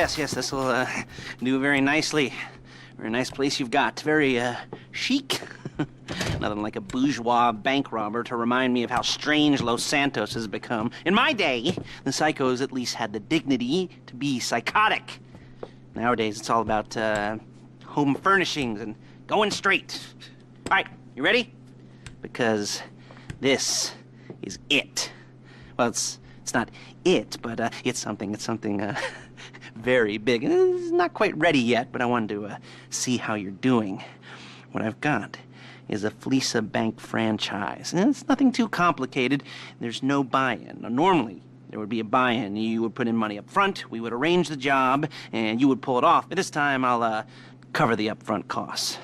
Yes, this will do very nicely. Very nice place you've got. Very chic. Nothing like a bourgeois bank robber to remind me of how strange Los Santos has become. In my day, the psychos at least had the dignity to be psychotic. Nowadays, it's all about home furnishings and going straight. All right, you ready? Because this is it. Well, it's not it, but it's something very big. It's not quite ready yet, but I wanted to see how you're doing. What I've got is a Flecca Bank franchise. And it's nothing too complicated. There's no buy-in. Now, normally, there would be a buy-in. You would put in money up front, we would arrange the job, and you would pull it off. But this time, I'll cover the upfront costs.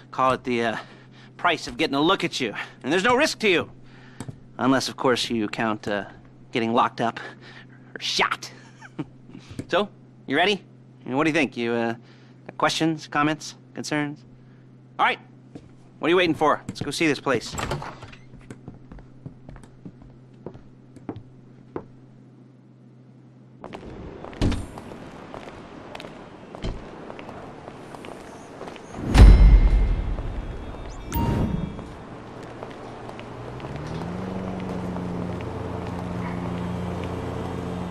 Call it the price of getting a look at you. And there's no risk to you. Unless, of course, you count getting locked up or shot. So, you ready? What do you think? You got questions, comments, concerns? All right. What are you waiting for? Let's go see this place.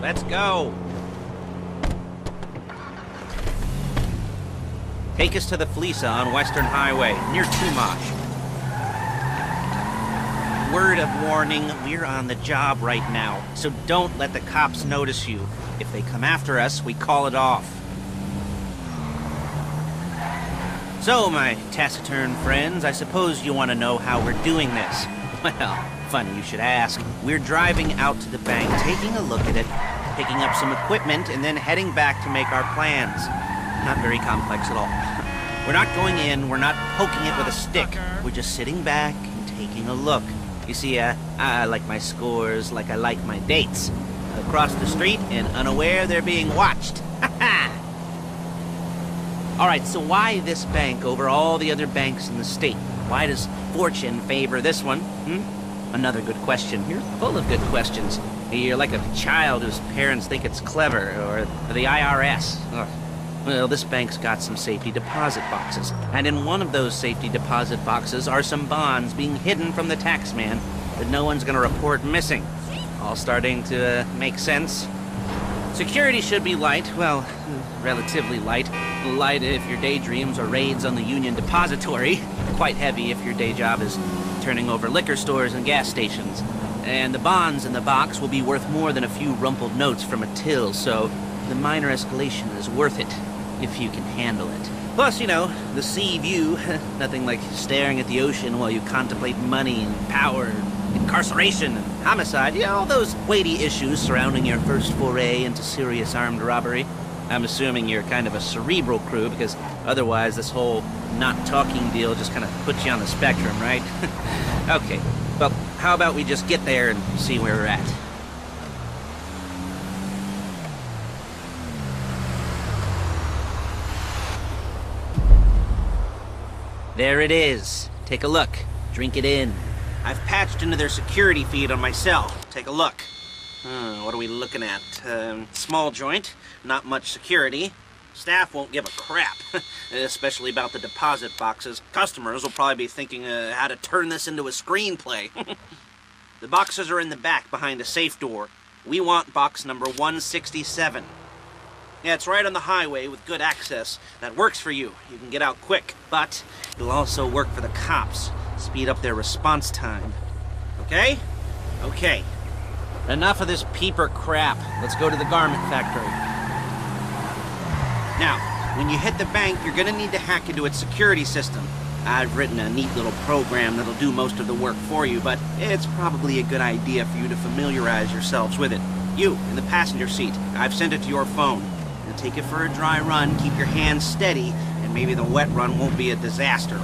Let's go. Take us to the Flecca on Western Highway, near Tumash. Word of warning, we're on the job right now, so don't let the cops notice you. If they come after us, we call it off. So, my taciturn friends, I suppose you want to know how we're doing this. Well, funny you should ask. We're driving out to the bank, taking a look at it, picking up some equipment, and then heading back to make our plans. Not very complex at all. We're not going in, we're not poking it with a stick. We're just sitting back and taking a look. You see, I like my scores like I like my dates. Across the street and unaware they're being watched. Ha-ha! Alright, so why this bank over all the other banks in the state? Why does fortune favor this one? Another good question. You're full of good questions. You're like a child whose parents think it's clever, or the IRS. Ugh. Well, this bank's got some safety deposit boxes, and in one of those safety deposit boxes are some bonds being hidden from the tax man that no one's gonna report missing. All starting to make sense? Security should be light, well, relatively light. Light if your daydreams are raids on the Union Depository. Quite heavy if your day job is turning over liquor stores and gas stations. And the bonds in the box will be worth more than a few rumpled notes from a till, so the minor escalation is worth it, if you can handle it. Plus, you know, the sea view, nothing like staring at the ocean while you contemplate money and power, incarceration and homicide, you know, all those weighty issues surrounding your first foray into serious armed robbery. I'm assuming you're kind of a cerebral crew, because otherwise this whole not talking deal just kind of puts you on the spectrum, right? Okay, well, how about we just get there and see where we're at? There it is. Take a look. Drink it in. I've patched into their security feed on my cell. Take a look. What are we looking at? Small joint, not much security. Staff won't give a crap, especially about the deposit boxes. Customers will probably be thinking how to turn this into a screenplay. The boxes are in the back behind a safe door. We want box number 167. Yeah, it's right on the highway with good access. That works for you. You can get out quick, but it'll also work for the cops. Speed up their response time. Okay? Okay. Enough of this peeper crap. Let's go to the garment factory. Now, when you hit the bank, you're gonna need to hack into its security system. I've written a neat little program that'll do most of the work for you, but it's probably a good idea for you to familiarize yourselves with it. You, in the passenger seat, I've sent it to your phone. Now take it for a dry run, keep your hands steady, and maybe the wet run won't be a disaster.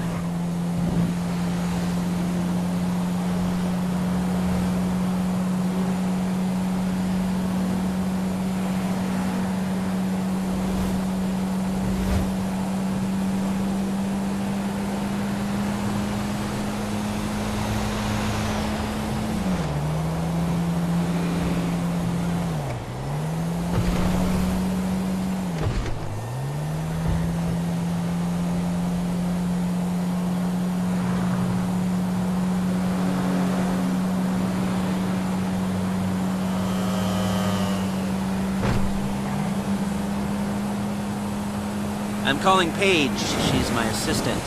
I'm calling Paige. She's my assistant.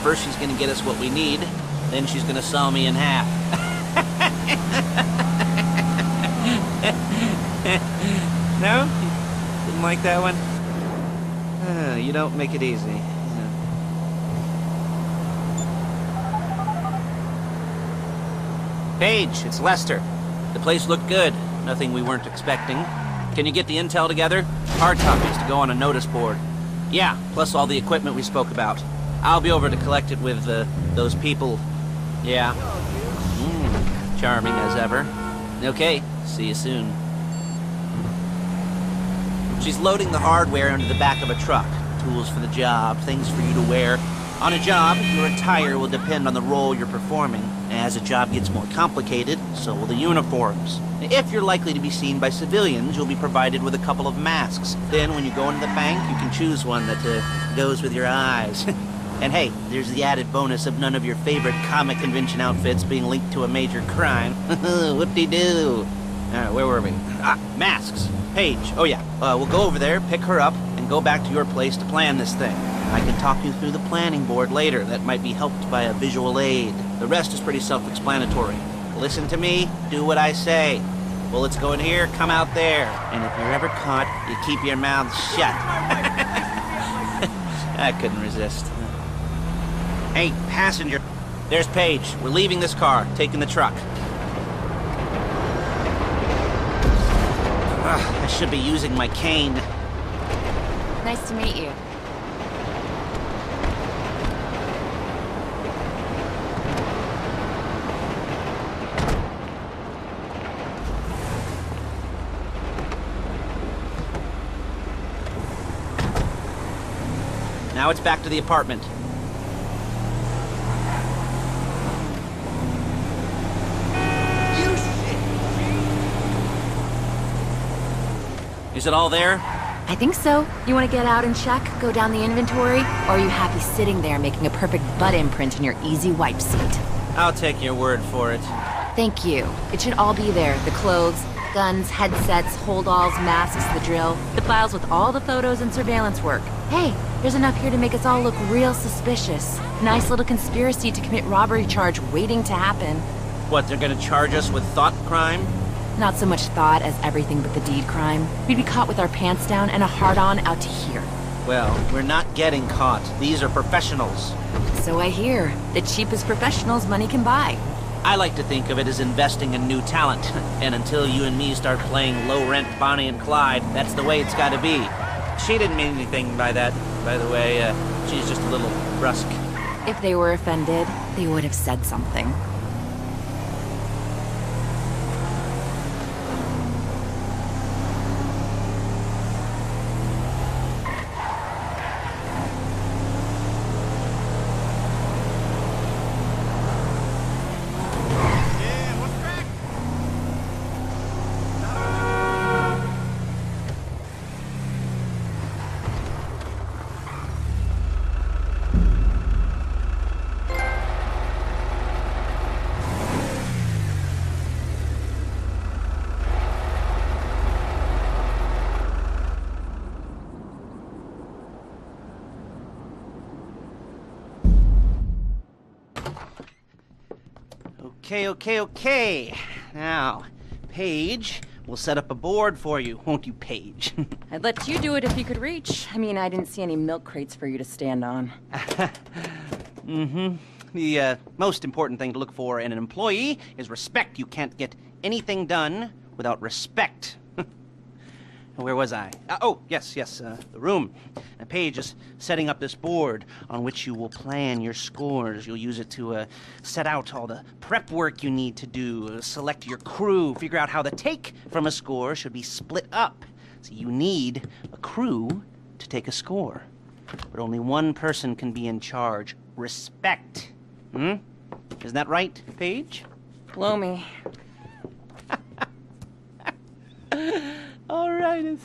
First she's gonna get us what we need, then she's gonna saw me in half. No? Didn't like that one? You don't make it easy. Paige, it's Lester. The place looked good. Nothing we weren't expecting. Can you get the intel together? Hard copies to go on a notice board. Yeah, plus all the equipment we spoke about. I'll be over to collect it with, those people. Yeah. Charming as ever. Okay, see you soon. She's loading the hardware into the back of a truck. Tools for the job, things for you to wear. On a job, your attire will depend on the role you're performing. As a job gets more complicated, so will the uniforms. If you're likely to be seen by civilians, you'll be provided with a couple of masks. Then when you go into the bank, you can choose one that goes with your eyes. And hey, there's the added bonus of none of your favorite comic convention outfits being linked to a major crime. Whoop-de-doo. Alright, where were we? Masks. Paige. Oh yeah, we'll go over there, pick her up, and go back to your place to plan this thing. I can talk you through the planning board later. That might be helped by a visual aid. The rest is pretty self-explanatory. Listen to me, do what I say. Bullets go in here, come out there. And if you're ever caught, you keep your mouth shut. I couldn't resist. Hey, passenger. There's Paige. We're leaving this car, taking the truck. I should be using my cane. Nice to meet you. Now it's back to the apartment. Is it all there? I think so. You want to get out and check, go down the inventory, or are you happy sitting there making a perfect butt imprint in your easy wipe seat? I'll take your word for it. Thank you. It should all be there. The clothes, guns, headsets, holdalls, masks, the drill, the files with all the photos and surveillance work. Hey, there's enough here to make us all look real suspicious. Nice little conspiracy to commit robbery charge waiting to happen. What, they're gonna charge us with thought crime? Not so much thought as everything but the deed crime. We'd be caught with our pants down and a hard-on out to here. Well, we're not getting caught. These are professionals. So I hear. The cheapest professionals money can buy. I like to think of it as investing in new talent. And until you and me start playing low-rent Bonnie and Clyde, that's the way it's gotta be. She didn't mean anything by that, by the way. She's just a little brusque. If they were offended, they would have said something. Okay. Now, Paige, we'll set up a board for you, won't you, Paige? I'd let you do it if you could reach. I mean, I didn't see any milk crates for you to stand on. The most important thing to look for in an employee is respect. You can't get anything done without respect. Where was I? Yes, the room. Now, Paige is setting up this board on which you will plan your scores. You'll use it to set out all the prep work you need to do, select your crew, figure out how the take from a score should be split up. So you need a crew to take a score. But only one person can be in charge. Respect. Isn't that right, Paige? Blow me. All right,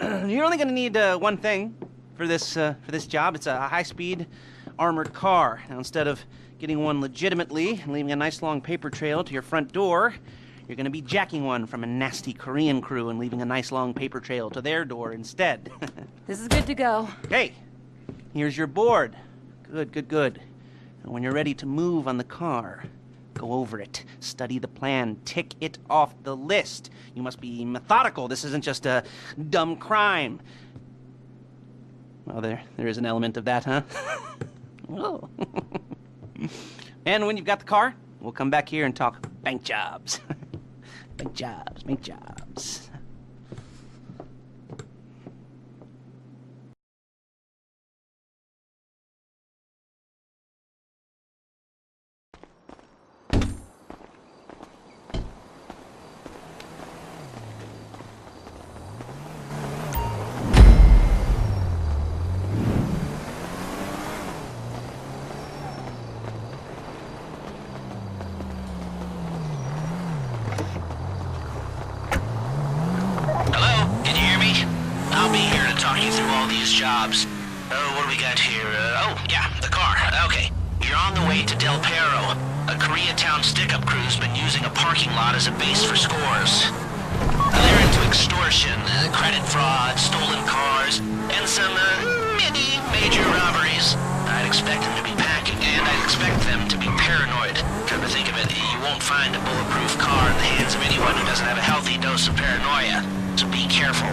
you're only going to need one thing for this job. It's a high-speed armored car. Now, instead of getting one legitimately and leaving a nice long paper trail to your front door, You're gonna be jacking one from a nasty Korean crew and leaving a nice long paper trail to their door instead. This is good to go. Hey, here's your board. Good, good, good. And when you're ready to move on the car, go over it, study the plan, tick it off the list. You must be methodical. This isn't just a dumb crime. Well, there is an element of that, huh? Oh. And when you've got the car, we'll come back here and talk bank jobs. Bank jobs, bank jobs. Jobs. Oh, what do we got here? Oh, yeah, the car. Okay. You're on the way to Del Perro. A Koreatown stick-up crew's been using a parking lot as a base for scores. They're into extortion, credit fraud, stolen cars, and some, major robberies. I'd expect them to be packing, and I'd expect them to be paranoid. Come to think of it, you won't find a bulletproof car in the hands of anyone who doesn't have a healthy dose of paranoia. So be careful.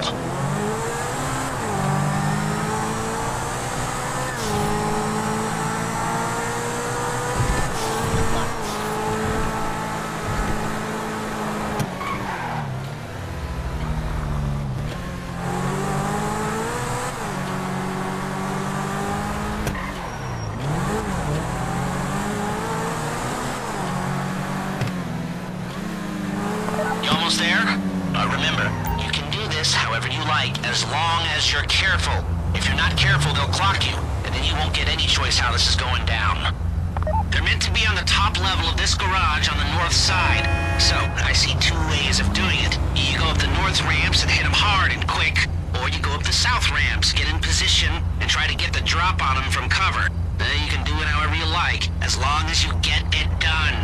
As long as you're careful. If you're not careful, they'll clock you, and then you won't get any choice how this is going down. They're meant to be on the top level of this garage on the north side, so I see two ways of doing it. You go up the north ramps and hit them hard and quick, or you go up the south ramps, get in position, and try to get the drop on them from cover. You can do it however you like, as long as you get it done.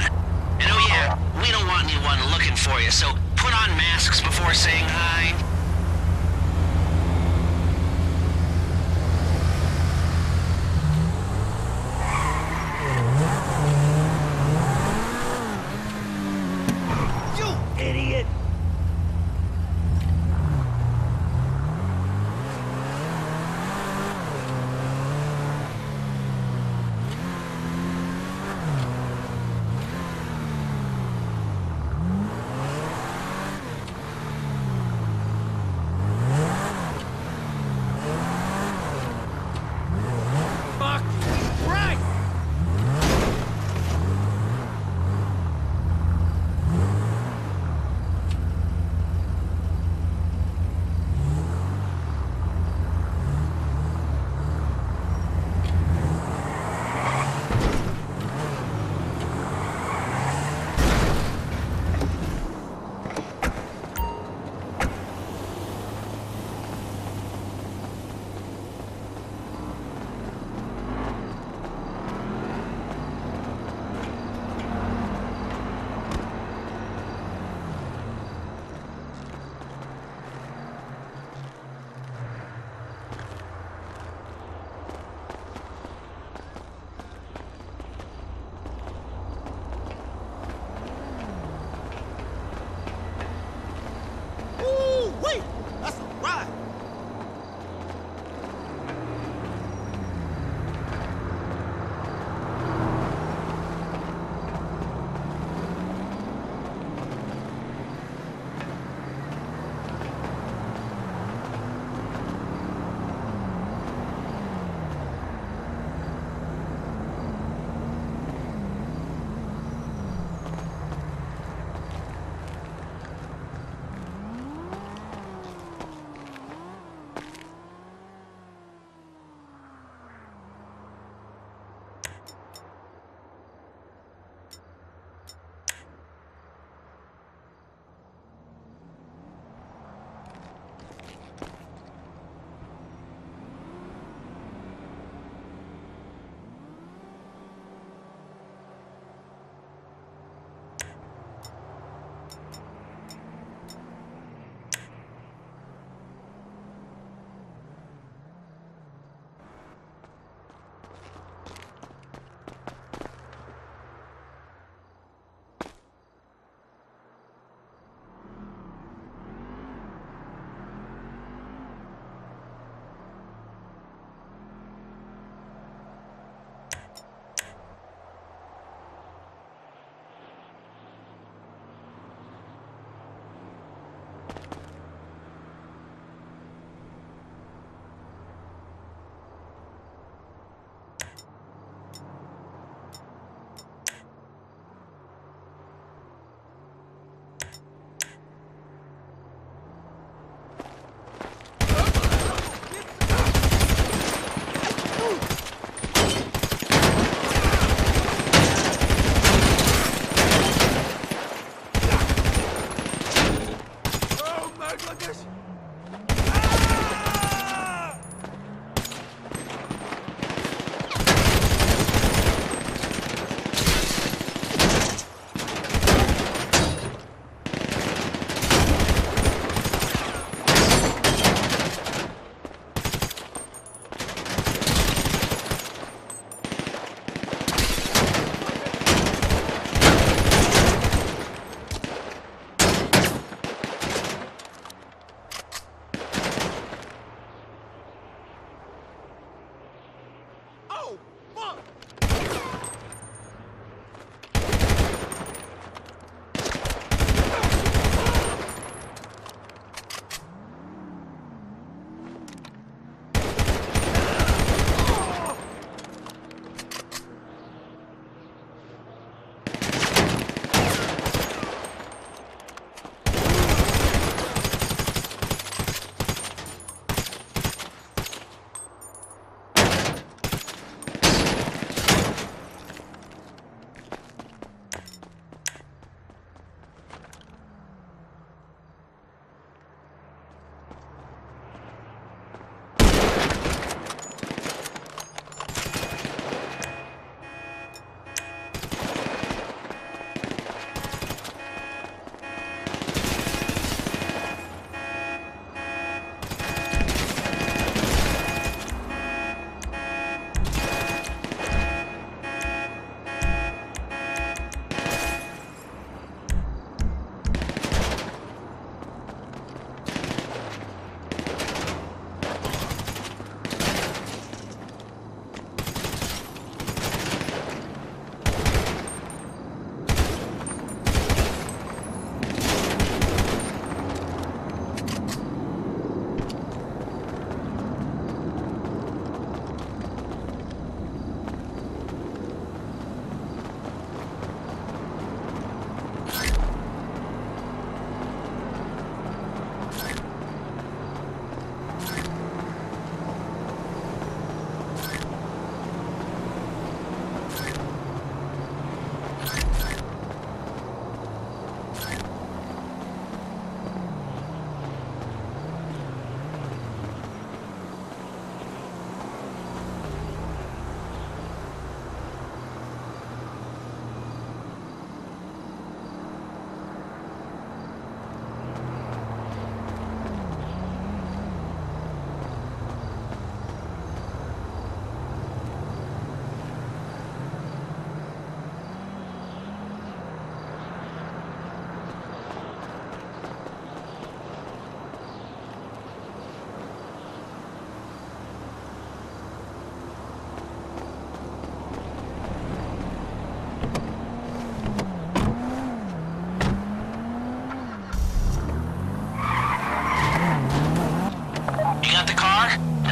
And oh yeah, we don't want anyone looking for you, so put on masks before saying hi.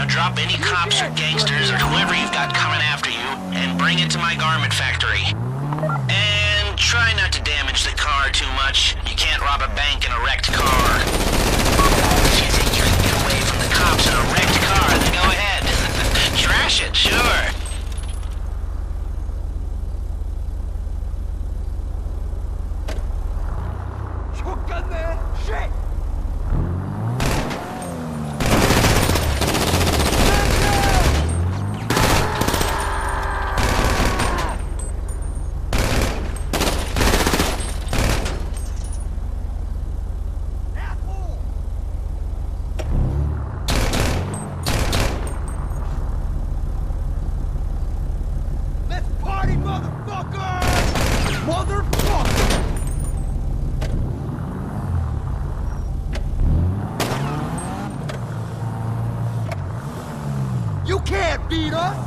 Now drop any cops or gangsters or whoever you've got coming after you and bring it to my garment factory. And try not to damage the car too much. You can't rob a bank in a wrecked car. If you think you can get away from the cops in a wrecked car, then go ahead. Trash it, sure. Shit! Let's party, motherfucker! Motherfucker! You can't beat us!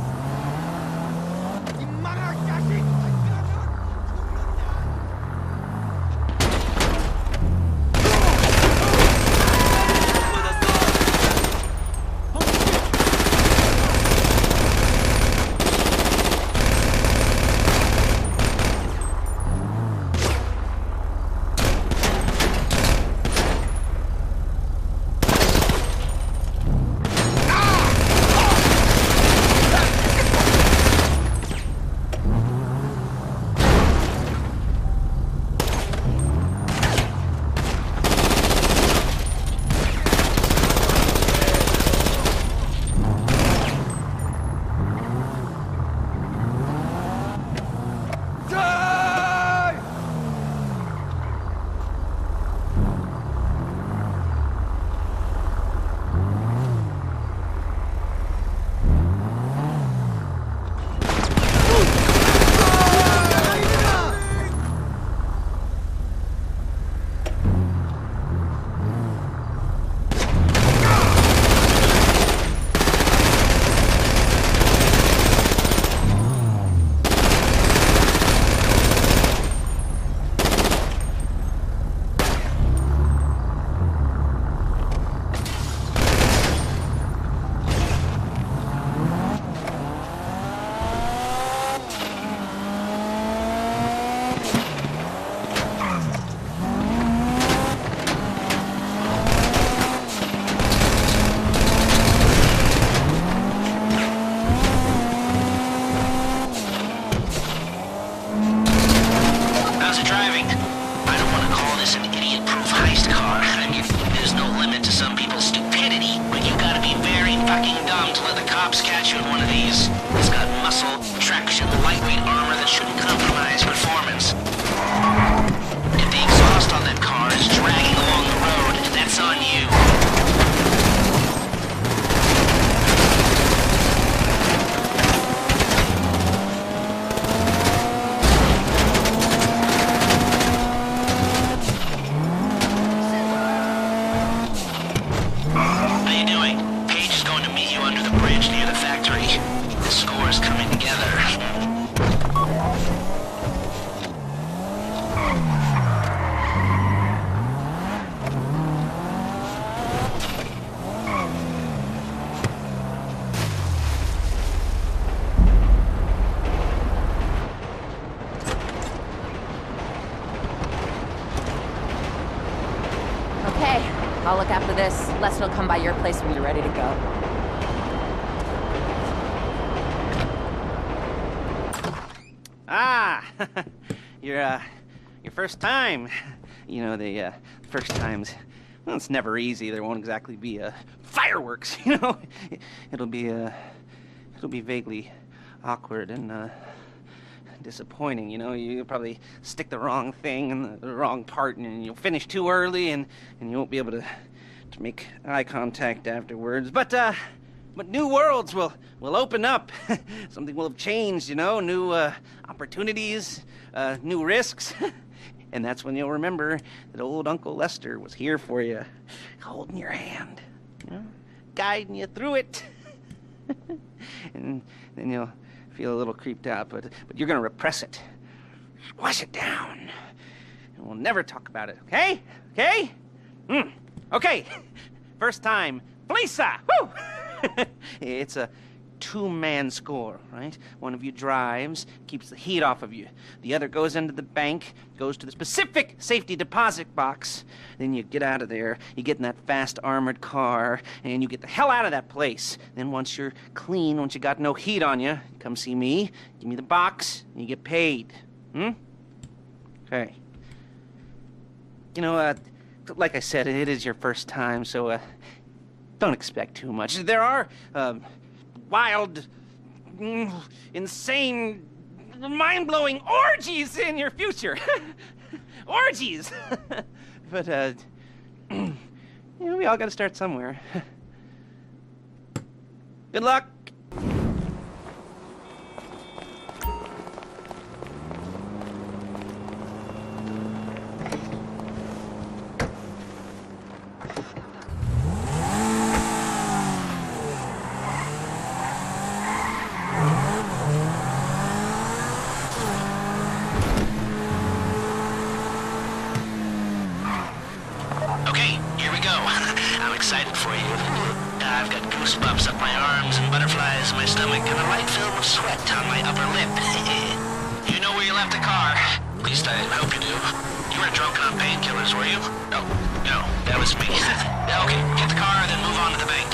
I'll look after this. Lester will come by your place when you're ready to go. Ah! your first time. You know, the first times, well, it's never easy. There won't exactly be fireworks, you know? It'll be vaguely awkward and disappointing, you know? You'll probably stick the wrong thing in the wrong part, and you'll finish too early, and you won't be able to make eye contact afterwards. But new worlds will open up. Something will have changed, you know? New opportunities, new risks. And that's when you'll remember that old Uncle Lester was here for you, holding your hand, you know, guiding you through it. And then you'll feel a little creeped out, but you're gonna repress it. Squash it down. And we'll never talk about it, okay? Okay? Okay. First time, Fleeca! Woo! It's a two-man score, right? One of you drives, keeps the heat off of you. The other goes into the bank, goes to the specific safety deposit box. Then you get out of there, you get in that fast armored car, and you get the hell out of that place. Then once you're clean, once you got no heat on you, come see me, give me the box, and you get paid. Okay. You know, like I said, it is your first time, so, don't expect too much. There are, wild, insane, mind-blowing orgies in your future. Orgies! But, you know, we all gotta start somewhere. Good luck! Excited for you. I've got goosebumps up my arms and butterflies in my stomach and a light film of sweat on my upper lip. You know where you left the car? At least I hope you do. You weren't drunk on painkillers, were you? No, that was me. Okay, get the car, then move on to the bank.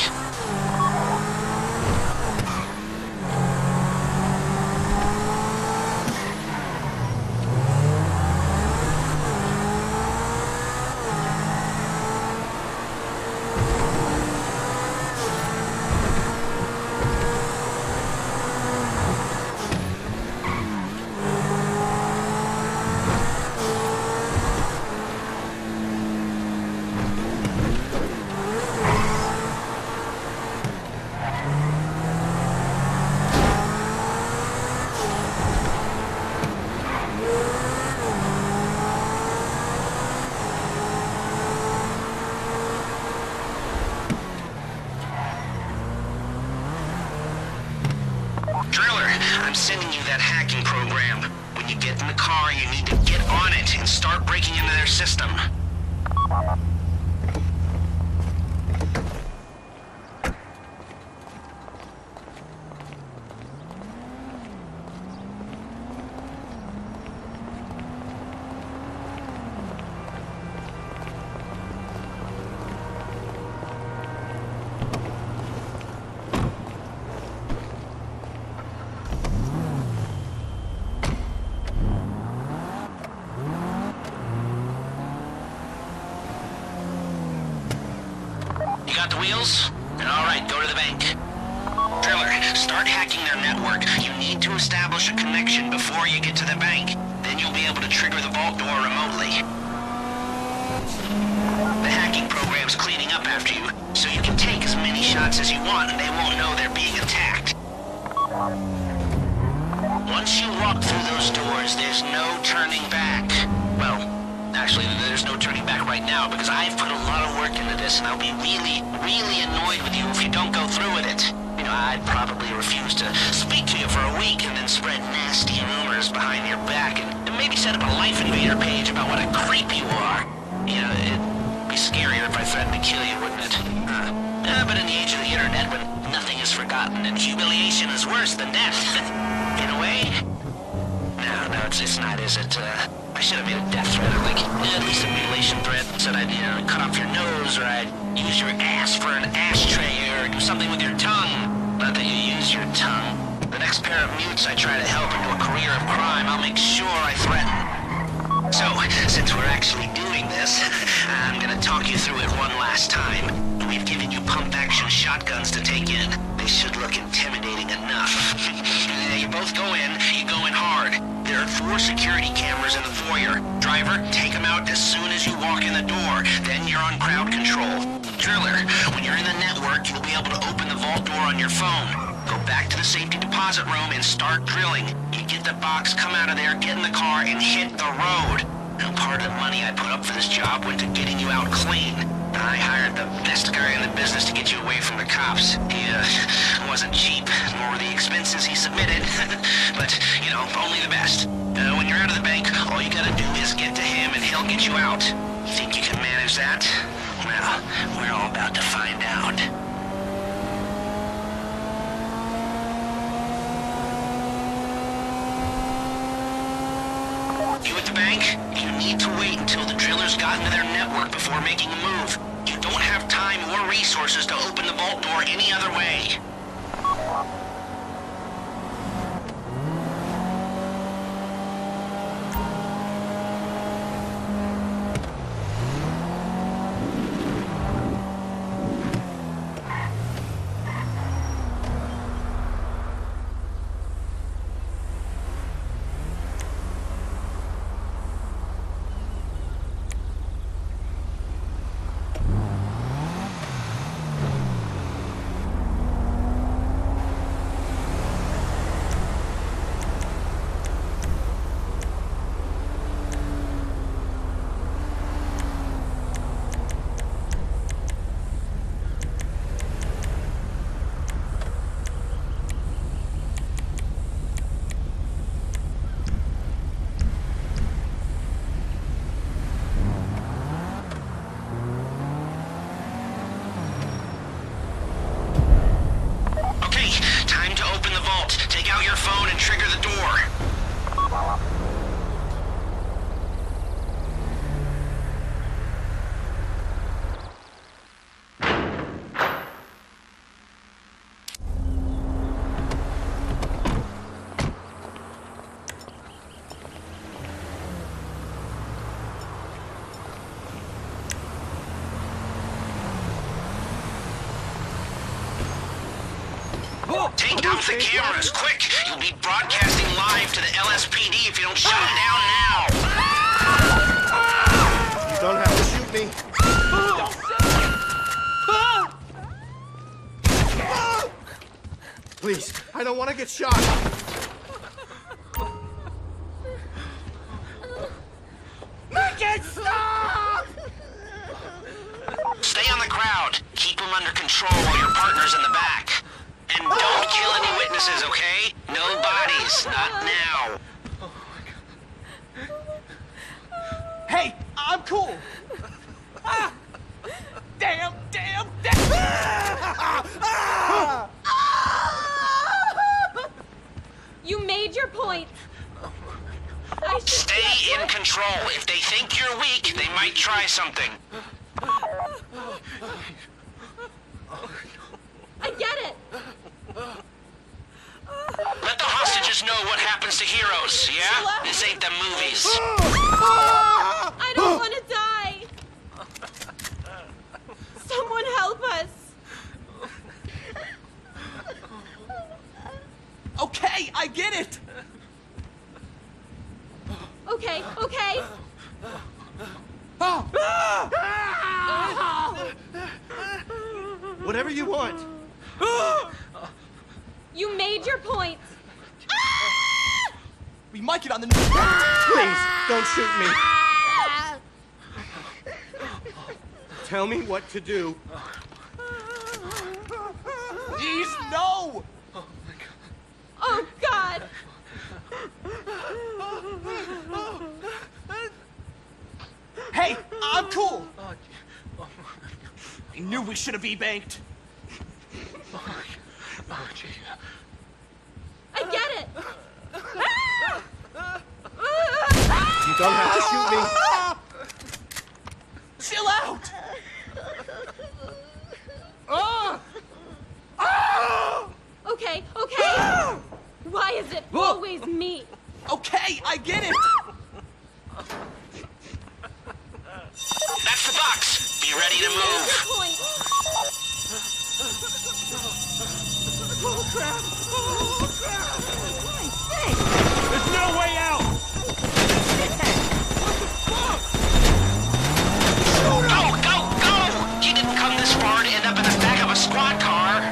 I'm sending you that hacking program. When you get in the car, you need to get on it and start breaking into their system. Got the wheels? Alright, go to the bank. Driller, start hacking their network. You need to establish a connection before you get to the bank. Then you'll be able to trigger the vault door remotely. The hacking program's cleaning up after you, so you can take as many shots as you want and they won't know they're being attacked. Once you walk through those doors, there's no turning back. Well, actually, there's no turning back right now because I've put a lot of work into this and I'll be really, really annoyed with you if you don't go through with it. You know, I'd probably refuse to speak to you for a week and then spread nasty rumors behind your back and maybe set up a Life Invader page about what a creep you are. You know, it'd be scarier if I threatened to kill you, wouldn't it? But in the age of the internet, when nothing is forgotten and humiliation is worse than death, in a way? No, it's not, is it? I should have made a death threat, or like, at least a mutilation threat. Said I'd, cut off your nose, or I'd use your ass for an ashtray, or do something with your tongue. Not that you use your tongue. The next pair of mutes I try to help into a career of crime, I'll make sure I threaten. So, since we're actually doing this, I'm gonna talk you through it one last time. We've given you pump-action shotguns to take in. They should look intimidating enough. You both go in, you go in hard. There are 4 security cameras in the foyer. Driver, take them out as soon as you walk in the door. Then you're on crowd control. Driller, when you're in the network, you'll be able to open the vault door on your phone. Go back to the safety deposit room and start drilling. You get the box, come out of there, get in the car, and hit the road. Now, part of the money I put up for this job went to getting you out clean. I hired the best guy in the business to get you away from the cops. He, wasn't cheap, nor were the expenses he submitted. But, only the best. When you're out of the bank, all you gotta do is get to him and he'll get you out. Think you can manage that? Well, we're all about to find out. You at the bank? You need to wait until the drillers got into their network before making a move. You don't have time or resources to open the vault door any other way. Phone and trigger the door. Take out the cameras, quick! You'll be broadcasting live to the LSPD if you don't shut them down now! You don't have to shoot me. Please, I don't want to get shot. Make it stop! Stay on the crowd. Keep them under control while your partner's in the back. And don't kill any witnesses, okay? No bodies, not now. Hey, I'm cool. Ah! Damn! You made your point. Stay in control. If they think you're weak, they might try something. I get it. Let the hostages know what happens to heroes, yeah? This ain't the movies. I don't want to die. Someone help us. Okay, I get it. Okay. Whatever you want. You made your point. We might get on the news. Please, don't shoot me. Tell me what to do. Please, no! Oh, God. Hey, I'm cool. I knew we should have e-banked. I get it. You don't have to shoot me. Chill out. Okay. Why is it always me? Okay, I get it. That's the box. Be ready to move. Your point. Oh, crap. There's no way out! Go! You didn't come this far to end up in the back of a squad car.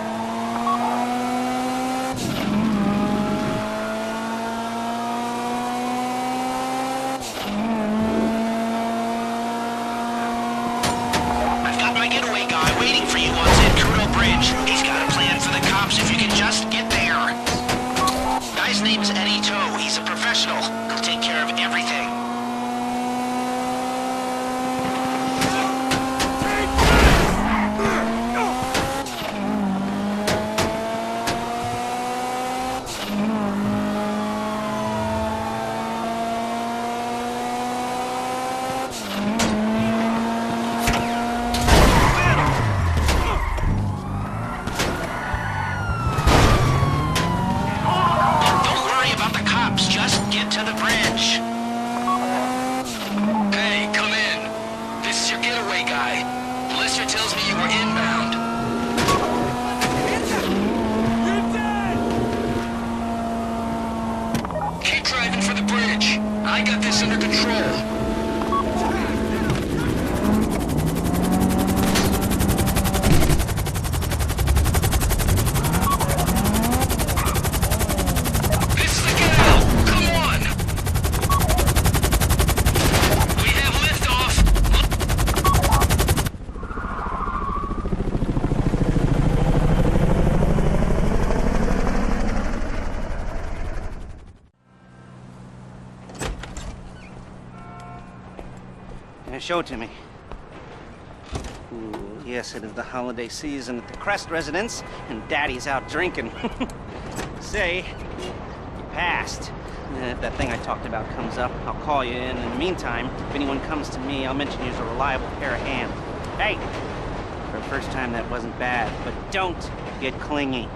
I've got my getaway guy waiting for you on San Kuruma Bridge. He's got a plan for the cops if you can just get there. Guy's name's Eddie Toe. He's a professional. He'll take care of everything. I got this under control. This is the get out! Come on! We have liftoff! Show it to me. Ooh, yes, it is the holiday season at the Crest residence, and Daddy's out drinking. Say, you passed. If that thing I talked about comes up, I'll call you in. In the meantime, if anyone comes to me, I'll mention you as a reliable pair of hands. Hey, for the first time that wasn't bad, but don't get clingy.